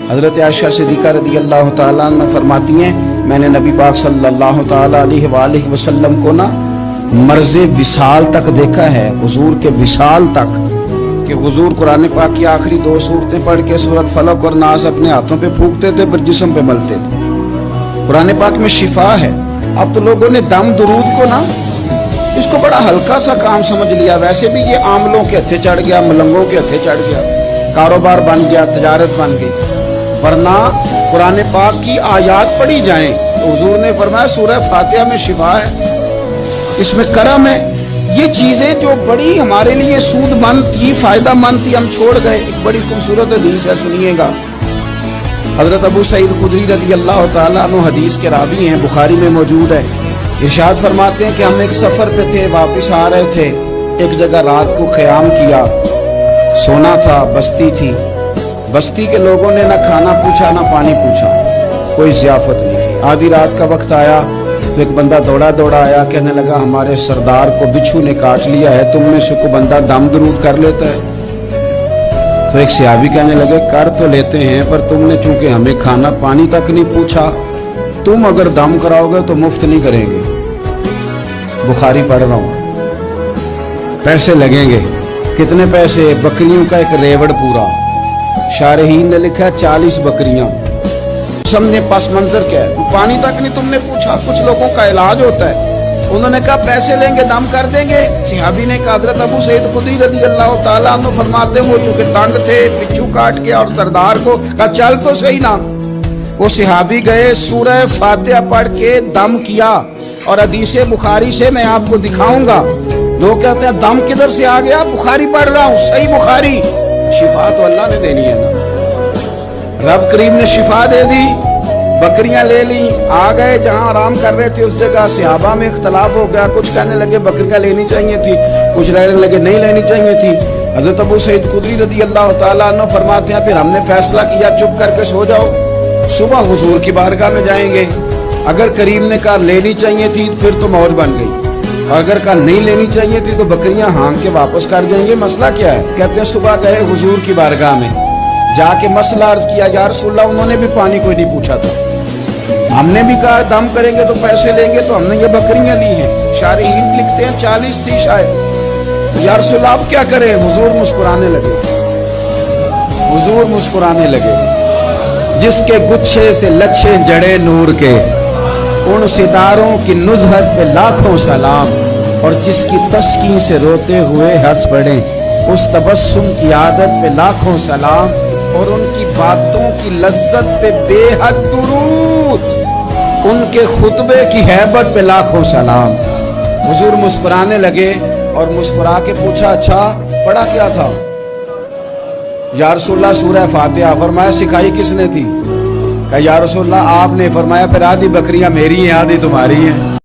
हज़रत आयशा सिद्दीक़ा रज़ियल्लाहु ताला अन्हा फरमाती हैं, मैंने नबी पाक सल्लल्लाहु ताला अलैहि वसल्लम को ना मर्ज़े विसाल तक देखा है, हुजूर के विसाल तक, कि हुजूर कुरान पाक की आखिरी 2 सूरतें पढ़ के सूरत फलक और नास अपने हाथों पे फूंकते थे, फिर जिस्म पे मलते थे। कुरान पाक में शिफा है। अब तो लोगों ने दम दुरूद को ना इसको बड़ा हल्का सा काम समझ लिया। वैसे भी ये आमलों के हथे चढ़ गया, मलंगों के हथे चढ़ गया, कारोबार बन गया, तजारत बन गई। वरना कुरान पाक की आयात पढ़ी जाएं तो हुजूर ने फरमाया सूरह फातिहा में शिफा है, इसमें करम है। ये चीजें जो बड़ी हमारे लिए सूदमंद थी, फायदा मंद थी, हम छोड़ गए। एक बड़ी खूबसूरत हदीस है, सुनिएगा। हजरत अबू सईद खुदरी रज़ियल्लाहु ताला अन्हु हदीस के रावी हैं, बुखारी में मौजूद है। इरशाद फरमाते हैं कि हम एक सफर पे थे, वापस आ रहे थे, एक जगह रात को क़याम किया, सोना था, बस्ती थी। बस्ती के लोगों ने ना खाना पूछा ना पानी पूछा, कोई ज़ियाफत नहीं की। आधी रात का वक्त आया तो एक बंदा दौड़ा दौड़ा आया, कहने लगा हमारे सरदार को बिच्छू ने काट लिया है, तुम में से कोई बंदा दम दरूद कर लेता है? तो एक सहाबी कहने लगे कर तो लेते हैं, पर तुमने चूंकि हमें खाना पानी तक नहीं पूछा, तुम अगर दम कराओगे तो मुफ्त नहीं करेंगे। बुखारी पढ़ रहा हूं, पैसे लगेंगे। कितने पैसे? बकरियों का एक रेवड़ पूरा। शारहीन ने लिखा 40 बकरियां। समझे पस मंजर क्या है, पानी तक नहीं तुमने पूछा। कुछ लोगों का इलाज होता है, उन्होंने कहा पैसे लेंगे दम कर देंगे। सहाबी ने कहा हज़रत अबू सईद खुदरी रज़ियल्लाहु ताला अन्हु फरमाते हैं वो चूंकि तंग थे, बिच्छू काट के, और सरदार को कहा चल तो सही ना। वो सहाबी गए, सूरह फातिहा पढ़ के दम किया, और हदीस बुखारी से मैं आपको दिखाऊंगा। लोग कहते हैं दम किधर से आ गया? बुखारी पढ़ रहा हूं, सही बुखारी। शिफा तो अल्लाह ने देनी है ना, रब करीम ने शिफा दे दी। बकरियां ले ली, आ गए जहां आराम कर रहे थे उस जगह। सहाबा में इख्तलाफ हो गया, कुछ कहने लगे बकरियां लेनी चाहिए थी, कुछ कहने लगे नहीं लेनी चाहिए थी। हज़रत अबू सईद खुदरी रज़ियल्लाहु ताला अन्हु फरमाते हैं फिर हमने फैसला किया चुप करके सो जाओ, सुबह हुजूर की बारगाह में जाएंगे। अगर करीम ने कहा लेनी चाहिए थी फिर तो मौज बन गई, और अगर कहा नहीं लेनी चाहिए थी तो बकरियां हाँक के वापस कर देंगे। मसला क्या है? कहते हैं सुबह गए हुजूर की बारगाह में, जाके मसला अर्ज किया, या रसूलल्लाह उन्होंने भी पानी कोई नहीं पूछा था, हमने भी कहा दम करेंगे तो पैसे लेंगे, तो हमने ये बकरियां ली हैं। शारहीन लिखते हैं 40 थी शायद। या रसूलल्लाह अब क्या करें? हुजूर मुस्कुराने लगे, हुजूर मुस्कुराने लगे। जिसके गुच्छे से लच्छे जड़े नूर के, उन सितारों की नुज़हत पे लाखों सलाम, और जिसकी तस्कीन से रोते हुए हंस पड़े, उस तबस्सुम की आदत पे लाखों सलाम, और उनकी बातों की लज्जत पे बेहद दुरूद, उनके खुतबे की हैबत पे लाखों सलाम। हुजूर मुस्कुराने लगे और मुस्कुरा के पूछा अच्छा पढ़ा क्या था? या रसूलल्लाह सूरह फातिहा। फरमाया सिखाई किसने थी? कहा या रसूलल्लाह आपने। फरमाया फिर आधी बकरियां मेरी हैं आधी तुम्हारी हैं।